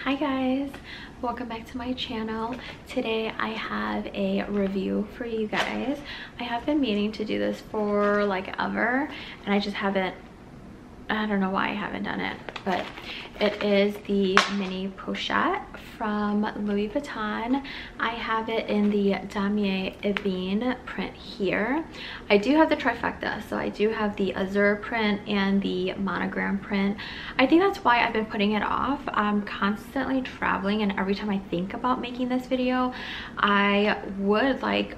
Hi guys, welcome back to my channel. Today I have a review for you guys. I have been meaning to do this for like ever and I just haven't, I don't know why I haven't done it, but it is the Mini Pochette from Louis Vuitton. I have it in the Damier Ebene print here. I do have the trifecta, so I do have the azure print and the monogram print. I think that's why I've been putting it off. I'm constantly traveling, and every time I think about making this video, I would like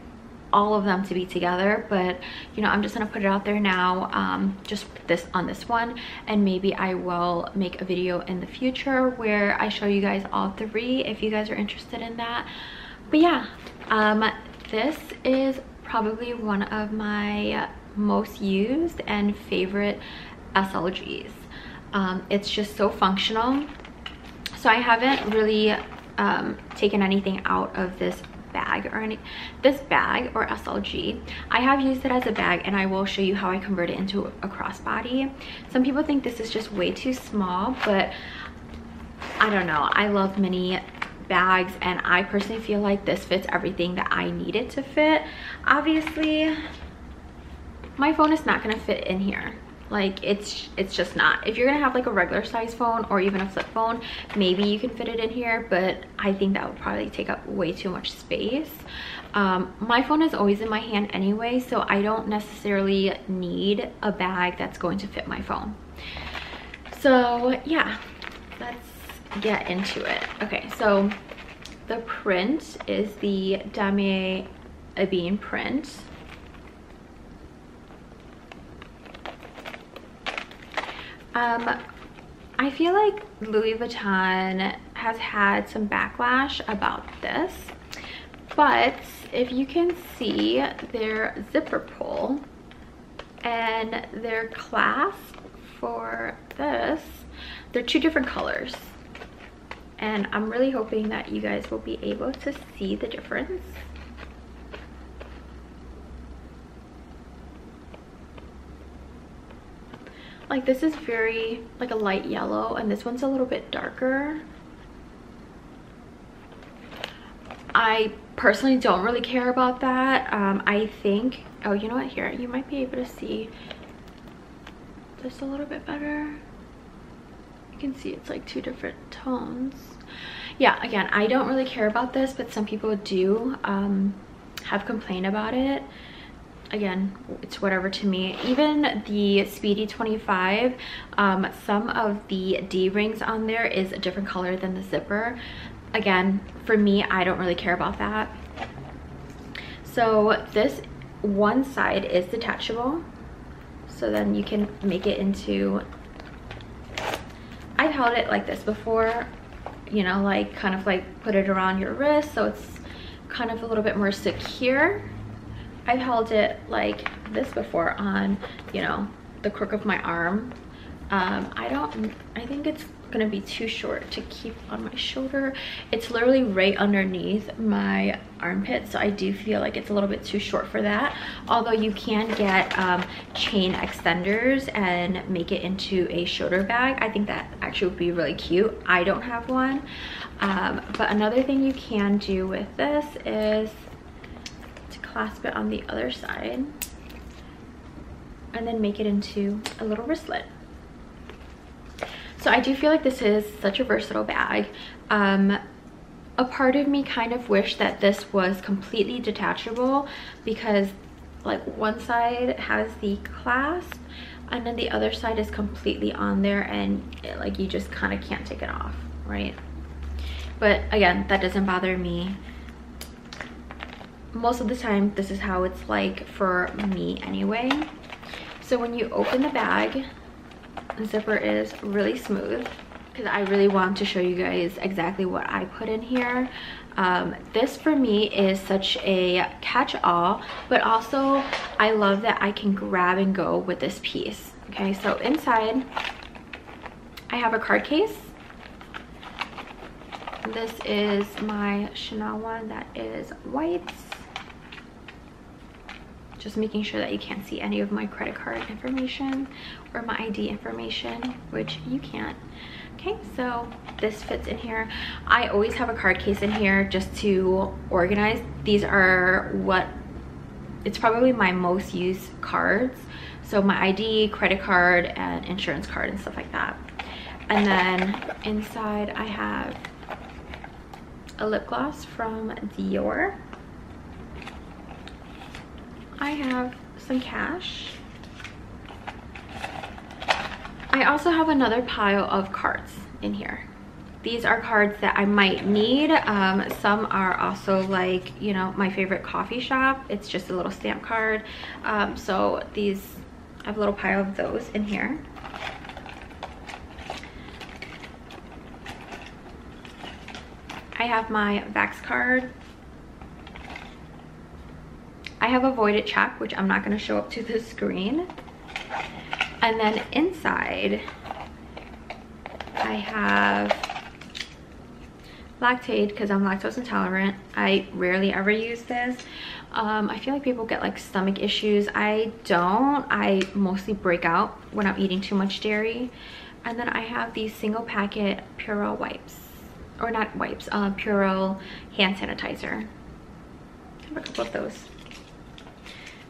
all of them to be together, but you know, I'm just gonna put it out there now, just this on this one, and maybe I will make a video in the future where I show you guys all three if you guys are interested in that. But yeah, this is probably one of my most used and favorite SLGs. It's just so functional. So I haven't really taken anything out of this bag or SLG. I have used it as a bag, and I will show you how I convert it into a crossbody. Some people think this is just way too small, but I don't know. I love mini bags, and I personally feel like this fits everything that I need it to fit. Obviously, my phone is not gonna fit in here. Like it's just not. If you're gonna have like a regular size phone or even a flip phone, maybe you can fit it in here, but I think that would probably take up way too much space. My phone is always in my hand anyway, so I don't necessarily need a bag that's going to fit my phone. So yeah, let's get into it. Okay, so the print is the Damier Ebene print. I feel like Louis Vuitton has had some backlash about this, but if you can see their zipper pull and their clasp for this, they're two different colors, and I'm really hoping that you guys will be able to see the difference. Like this is very like a light yellow, and this one's a little bit darker. I personally don't really care about that. I think, oh, you know what, here you might be able to see this a little bit better. You can see it's like two different tones. Yeah, again, I don't really care about this, but some people do have complained about it. Again, it's whatever to me. Even the Speedy 25, some of the D-rings on there is a different color than the zipper. Again, for me, I don't really care about that. So this one side is detachable, so then you can make it into, I've held it like this before, you know, like kind of like put it around your wrist so it's kind of a little bit more secure. I've held it like this before on, you know, the crook of my arm. I think it's gonna be too short to keep on my shoulder. It's literally right underneath my armpit, so I do feel like it's a little bit too short for that. Although you can get chain extenders and make it into a shoulder bag. I think that actually would be really cute. I don't have one. But another thing you can do with this is clasp it on the other side and then make it into a little wristlet. So I do feel like this is such a versatile bag. A part of me kind of wish that this was completely detachable, because like one side has the clasp and then the other side is completely on there, and like you just kind of can't take it off, right? But again, that doesn't bother me. Most of the time this is how it's like for me anyway. So when you open the bag, the zipper is really smooth, because I really want to show you guys exactly what I put in here. This for me is such a catch-all, but also I love that I can grab and go with this piece. Okay, so inside I have a card case. This is my Chanel one that is white. just making sure that you can't see any of my credit card information or my ID information, which you can't. Okay, so this fits in here. I always have a card case in here just to organize. These are it's probably my most used cards. So my ID, credit card, and insurance card and stuff like that. And then inside I have a lip gloss from Dior. I have some cash. I also have another pile of cards in here. These are cards that I might need. Some are also like, you know, my favorite coffee shop. It's just a little stamp card. So these, I have a little pile of those in here. I have my Vax card. I have a voided check, which I'm not going to show up to the screen. And then inside, I have Lactaid because I'm lactose intolerant. I rarely ever use this. I feel like people get like stomach issues. I don't. I mostly break out when I'm eating too much dairy. And then I have these single packet Purell wipes. Or not wipes, Purell hand sanitizer. I have a couple of those.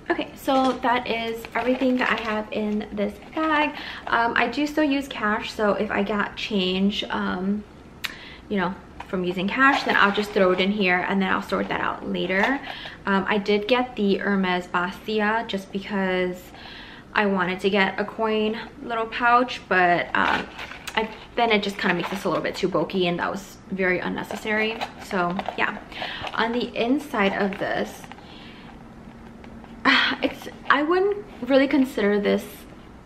Okay, so that is everything that I have in this bag. I do still use cash, so if I got change, you know, from using cash, then I'll just throw it in here and then I'll sort that out later. I did get the Hermes Bastia just because I wanted to get a coin little pouch, but then it just kind of makes this a little bit too bulky and that was very unnecessary. So yeah, on the inside of this, I wouldn't really consider this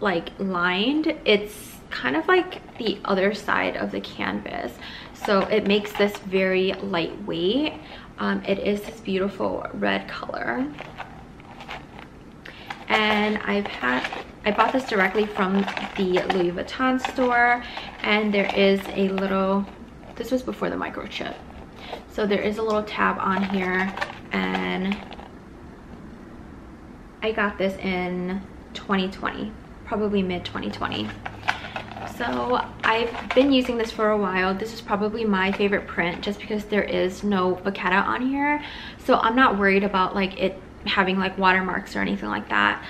like lined. It's kind of like the other side of the canvas, so it makes this very lightweight. It is this beautiful red color, and I bought this directly from the Louis Vuitton store, and there is a little, this was before the microchip, so there is a little tab on here, and I got this in 2020, probably mid 2020. So I've been using this for a while. This is probably my favorite print just because there is no vachetta on here. So I'm not worried about like it having like watermarks or anything like that.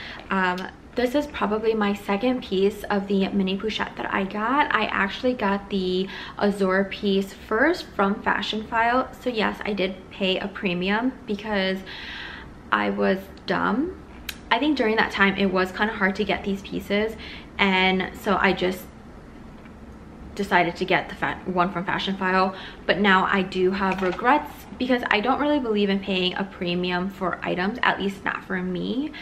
This is probably my second piece of the mini pochette that I got. I actually got the Azure piece first from Fashion File. So yes, I did pay a premium because I was dumb. I think during that time it was kind of hard to get these pieces, and so I just decided to get the one from Fashion File. But now I do have regrets because I don't really believe in paying a premium for items, at least not for me.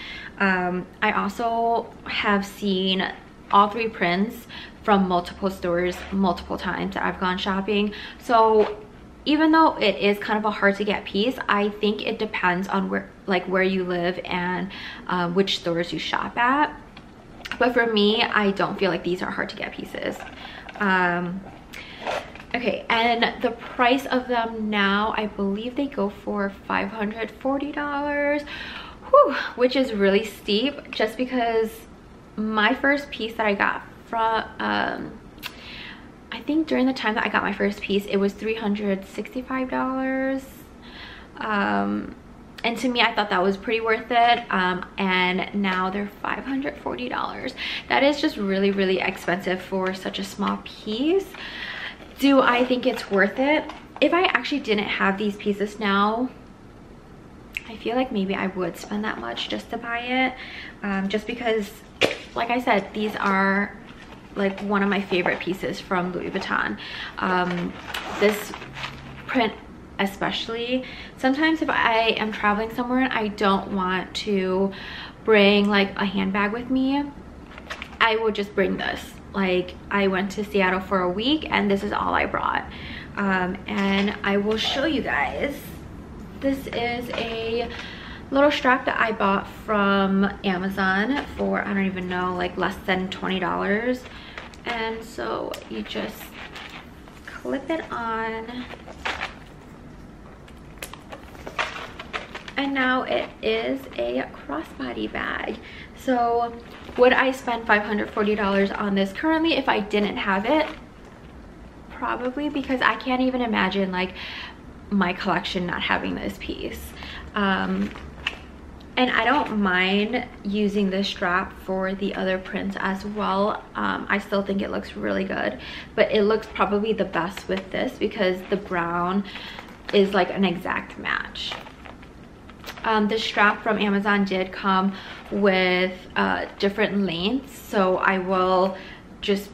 I also have seen all three prints from multiple stores multiple times that I've gone shopping. So even though it is kind of a hard to get piece, I think it depends on where you live and which stores you shop at. But for me, I don't feel like these are hard to get pieces. Okay, and the price of them now, I believe they go for $540, whew, which is really steep just because my first piece that I got from I think during the time that I got my first piece, it was $365. And to me, I thought that was pretty worth it. And now they're $540. That is just really, really expensive for such a small piece. Do I think it's worth it? If I actually didn't have these pieces now, I feel like maybe I would spend that much just to buy it. Just because, like I said, these are like one of my favorite pieces from Louis Vuitton. This print especially, sometimes if I am traveling somewhere and I don't want to bring like a handbag with me, I will just bring this. Like I went to Seattle for a week and this is all I brought. And I will show you guys. This is a little strap that I bought from Amazon for, I don't even know, like less than $20. And so you just clip it on And now it is a crossbody bag. So would I spend $540 on this currently if I didn't have it? Probably, because I can't even imagine like my collection not having this piece. And I don't mind using this strap for the other prints as well. I still think it looks really good, but it looks probably the best with this because the brown is like an exact match. The strap from Amazon did come with different lengths, so I will just,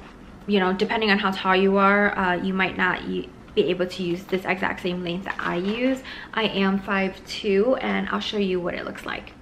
you know, depending on how tall you are, you might not be able to use this exact same length that I use. I am 5'2", and I'll show you what it looks like.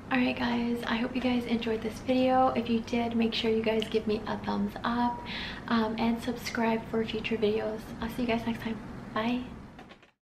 Alright guys, I hope you guys enjoyed this video. If you did, make sure you guys give me a thumbs up and subscribe for future videos. I'll see you guys next time. Bye.